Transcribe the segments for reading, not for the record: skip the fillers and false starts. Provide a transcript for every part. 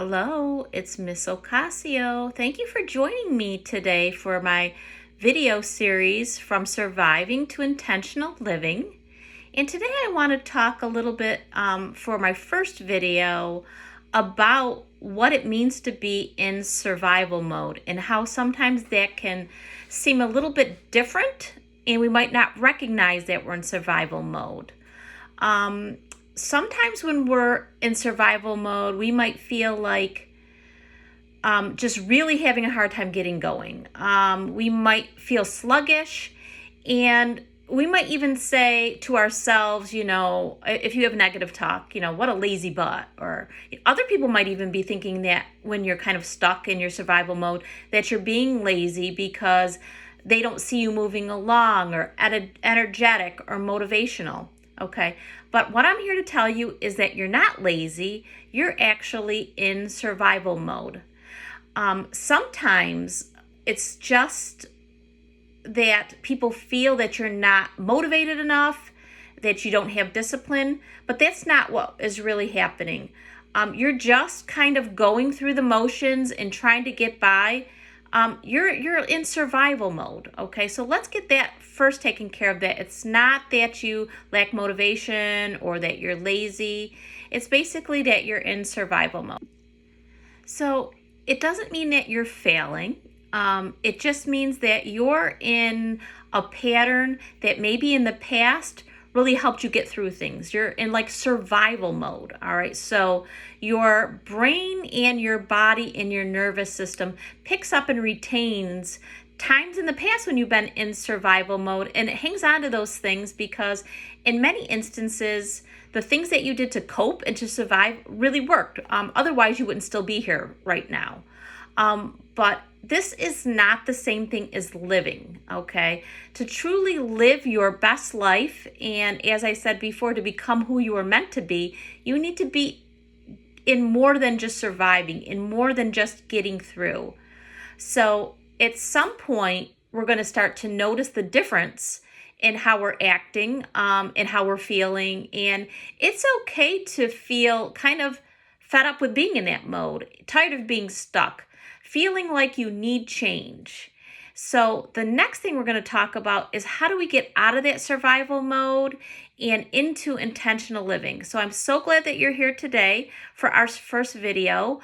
Hello, it's Miss Ocasio. Thank you for joining me today for my video series From Surviving to Intentional Living. And today I want to talk a little bit for my first video about what it means to be in survival mode and how sometimes that can seem a little bit different and we might not recognize that we're in survival mode. Sometimes when we're in survival mode, we might feel like just really having a hard time getting going. We might feel sluggish, and we might even say to ourselves, if you have negative talk, what a lazy butt. Or other people might even be thinking that when you're kind of stuck in your survival mode, that you're being lazy because they don't see you moving along or energetic or motivational. Okay, but what I'm here to tell you is that you're not lazy, you're actually in survival mode. Sometimes it's just that people feel that you're not motivated enough, that you don't have discipline, but that's not what is really happening. You're just kind of going through the motions and trying to get by. You're in survival mode. Okay, so let's get that first taken care of. That it's not that you lack motivation or that you're lazy. It's basically that you're in survival mode. So it doesn't mean that you're failing. It just means that you're in a pattern that maybe in the past really helped you get through things. You're in like survival mode. All right. So your brain and your body and your nervous system picks up and retains times in the past when you've been in survival mode, and it hangs on to those things because in many instances, the things that you did to cope and to survive really worked. Otherwise, you wouldn't still be here right now. But this is not the same thing as living, okay? To truly live your best life, and as I said before, to become who you are meant to be, you need to be in more than just surviving, in more than just getting through. So at some point, we're going to start to notice the difference in how we're acting, and how we're feeling. And it's okay to feel kind of fed up with being in that mode, tired of being stuck, feeling like you need change. So the next thing we're going to talk about is how do we get out of that survival mode and into intentional living. So I'm so glad that you're here today for our first video.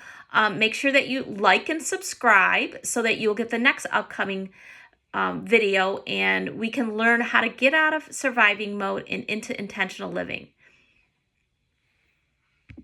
Make sure that you like and subscribe so that you'll get the next upcoming video, and we can learn how to get out of surviving mode and into intentional living.